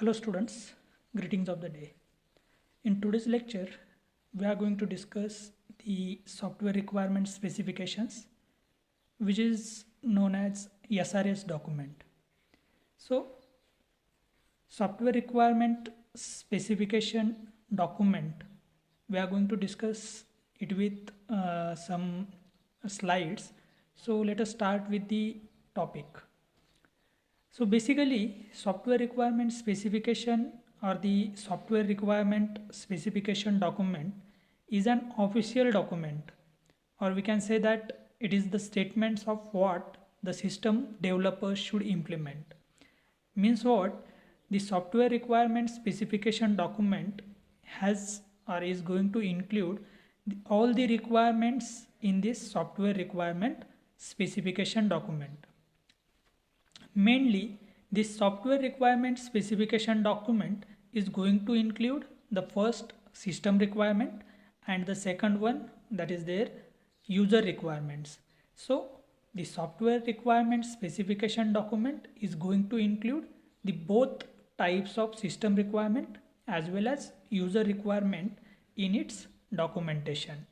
Hello students, greetings of the day. In today's lecture, we are going to discuss the software requirement specifications, which is known as SRS document. So, software requirement specification document, we are going to discuss it with some slides. So, let us start with the topic. So basically, software requirement specification or the software requirement specification document is an official document, or we can say that it is the statements of what the system developers should implement. Means what? The software requirement specification document has or is going to include all the requirements in this software requirement specification document. Mainly, this software requirement specification document is going to include the first system requirement and the second one, that is their user requirements. So the software requirement specification document is going to include the both types of system requirement as well as user requirement in its documentation.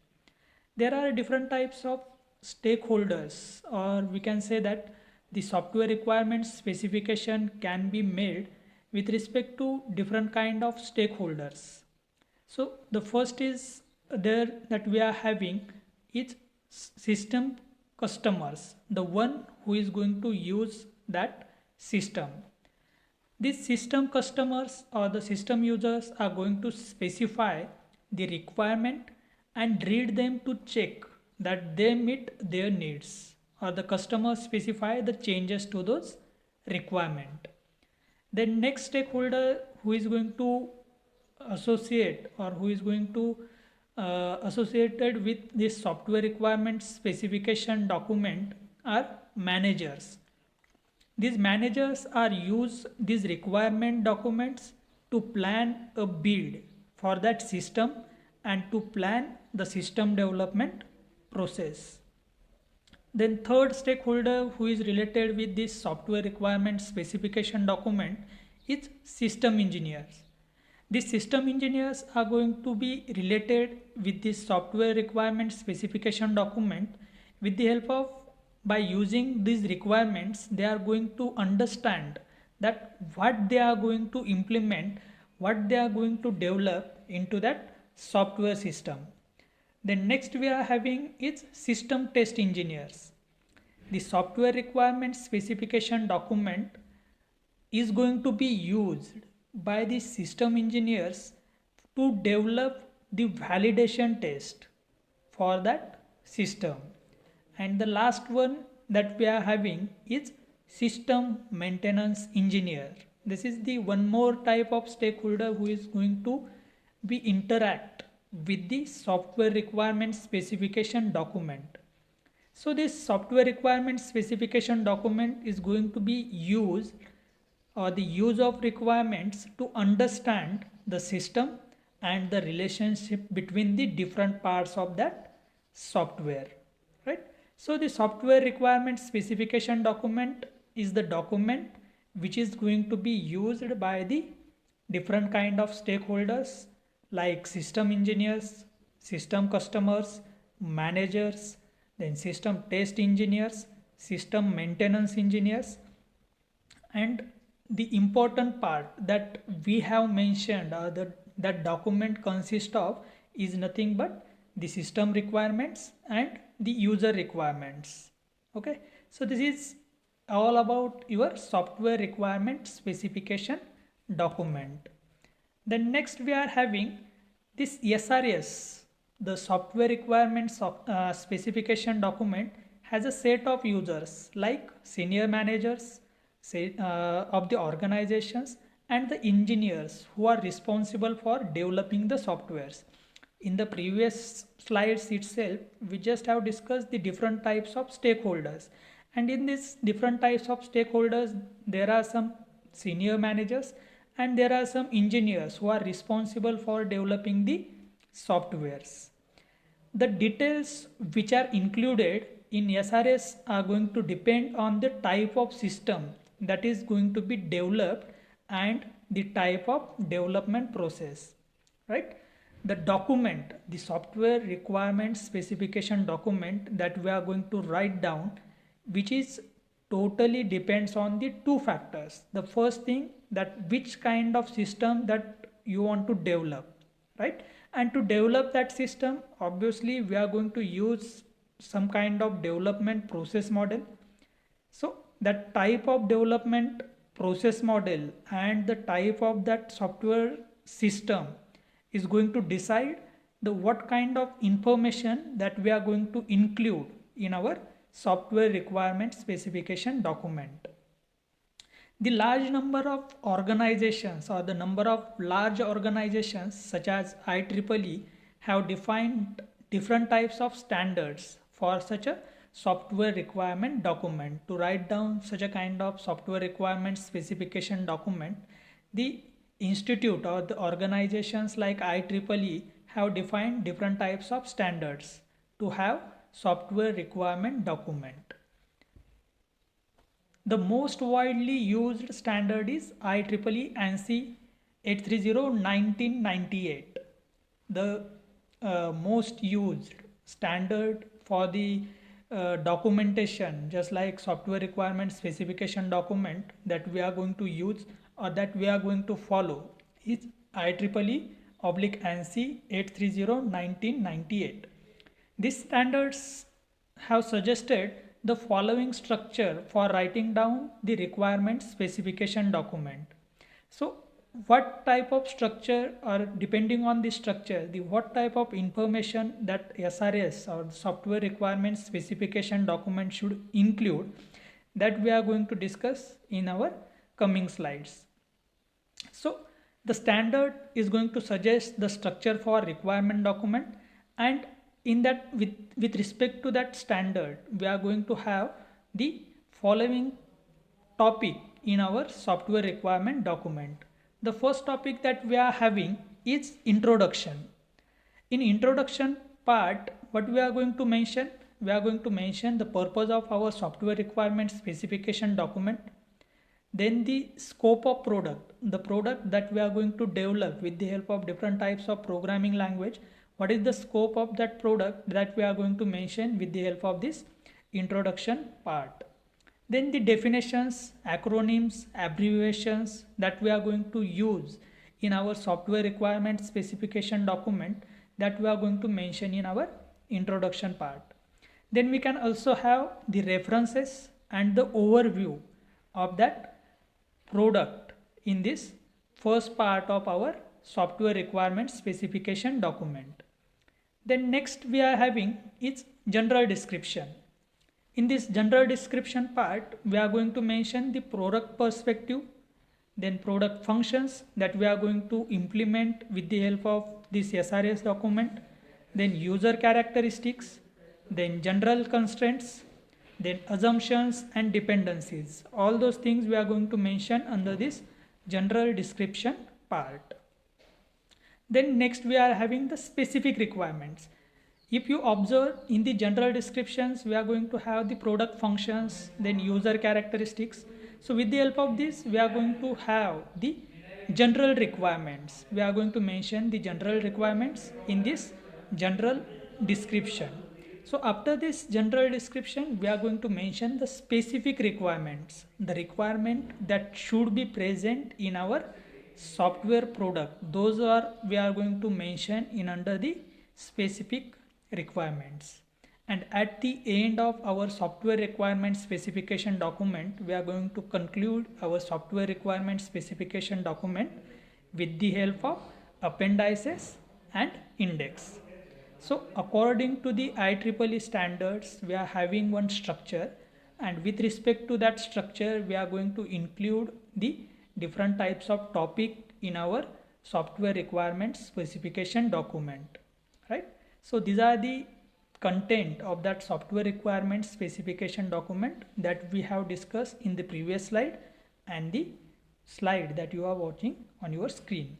There are different types of stakeholders, or we can say that the software requirements specification can be made with respect to different kind of stakeholders. So the first is there that we are having is system customers, the one who is going to use that system. These system customers or the system users are going to specify the requirement and read them to check that they meet their needs, or the customer specify the changes to those requirement. The next stakeholder who is going to associate or who is going to associated with this software requirement specification document are managers. These managers are use these requirement documents to plan a build for that system and to plan the system development process. Then third stakeholder who is related with this software requirement specification document is system engineers. These system engineers are going to be related with this software requirement specification document with the help of, by using these requirements, they are going to understand that what they are going to implement, what they are going to develop into that software system. Then next we are having is system test engineers. The software requirement specification document is going to be used by the system engineers to develop the validation test for that system. And the last one that we are having is system maintenance engineer. This is the one more type of stakeholder who is going to be interact with the software requirement specification document. So this software requirement specification document is going to be used, or the use of requirements to understand the system and the relationship between the different parts of that software, right? So the software requirement specification document is the document which is going to be used by the different kind of stakeholders like system engineers, system customers, managers, then system test engineers, system maintenance engineers. And the important part that we have mentioned, that document consists of, is nothing but the system requirements and the user requirements. Okay, so this is all about your software requirement specification document. Then next we are having this SRS, the software requirements specification document has a set of users like senior managers of the organizations and the engineers who are responsible for developing the softwares. In the previous slides itself, we just have discussed the different types of stakeholders, and in these different types of stakeholders there are some senior managers and there are some engineers who are responsible for developing the softwares. The details which are included in SRS are going to depend on the type of system that is going to be developed and the type of development process, right? The document, the software requirement specification document that we are going to write down, which is totally depends on the two factors. The first thing, that which kind of system that you want to develop, right? And to develop that system, obviously we are going to use some kind of development process model. So that type of development process model and the type of that software system is going to decide the what kind of information that we are going to include in our software requirement specification document. The large number of organizations, or the number of large organizations such as IEEE, have defined different types of standards for such a software requirement document. To write down such a kind of software requirement specification document, the institute or the organizations like IEEE have defined different types of standards to have software requirement document. The most widely used standard is IEEE ANSI 830-1998. The most used standard for the documentation, just like software requirement specification document that we are going to use or that we are going to follow, is IEEE/ANSI 830-1998. These standards have suggested the following structure for writing down the requirement specification document. So what type of structure, or depending on the structure, the what type of information that SRS or software requirement specification document should include, that we are going to discuss in our coming slides. So the standard is going to suggest the structure for requirement document, and in that, with respect to that standard, we are going to have the following topic in our software requirement document. The first topic that we are having is introduction. In introduction part, what we are going to mention? We are going to mention the purpose of our software requirement specification document, then the scope of product, the product that we are going to develop with the help of different types of programming language. What is the scope of that product that we are going to mention with the help of this introduction part. Then the definitions, acronyms, abbreviations that we are going to use in our software requirement specification document, that we are going to mention in our introduction part. Then we can also have the references and the overview of that product in this first part of our software requirement specification document. Then next we are having is general description. In this general description part, we are going to mention the product perspective, then product functions that we are going to implement with the help of this SRS document, then user characteristics, then general constraints, then assumptions and dependencies. All those things we are going to mention under this general description part. Then next we are having the specific requirements. If you observe in the general descriptions, we are going to have the product functions, then user characteristics. So with the help of this, we are going to have the general requirements. We are going to mention the general requirements in this general description. So after this general description, we are going to mention the specific requirements, the requirement that should be present in our software product. Those are we are going to mention in under the specific requirements. And at the end of our software requirement specification document, we are going to conclude our software requirement specification document with the help of appendices and index. So according to the IEEE standards, we are having one structure, and with respect to that structure, we are going to include the different types of topic in our software requirement specification document, right? So these are the content of that software requirement specification document that we have discussed in the previous slide and the slide that you are watching on your screen.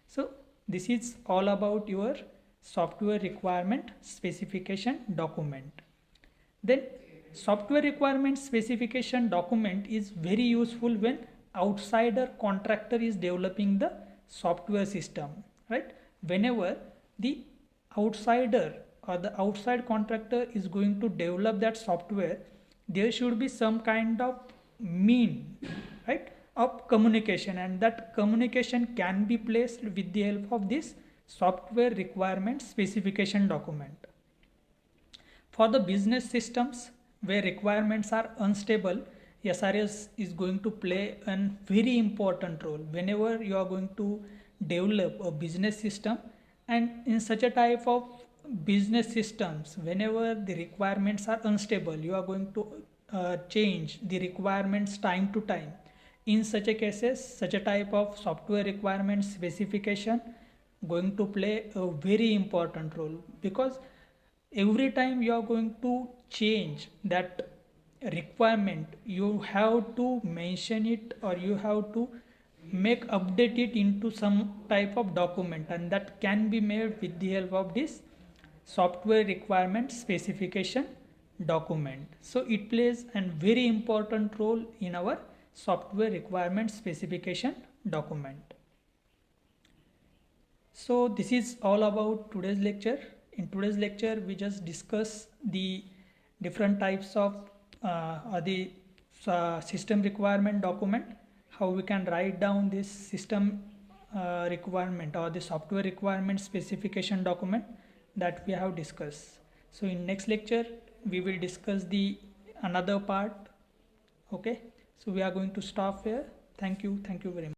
So this is all about your software requirement specification document. Then software requirement specification document is very useful when outsider contractor is developing the software system, right? Whenever the outsider or the outside contractor is going to develop that software, there should be some kind of mean, right, of communication, and that communication can be placed with the help of this software requirement specification document. For the business systems where requirements are unstable, SRS is going to play a very important role whenever you are going to develop a business system. And in such a type of business systems, whenever the requirements are unstable, you are going to change the requirements time to time. In such a cases, such a type of software requirement specification going to play a very important role, because every time you are going to change that requirement, you have to mention it, or you have to make update it into some type of document, and that can be made with the help of this software requirement specification document. So it plays a very important role in our software requirement specification document. So this is all about today's lecture. In today's lecture, we just discuss the different types of system requirement document, how we can write down this system requirement or the software requirement specification document that we have discussed. So in next lecture, we will discuss the another part. Okay, so we are going to stop here. Thank you very much.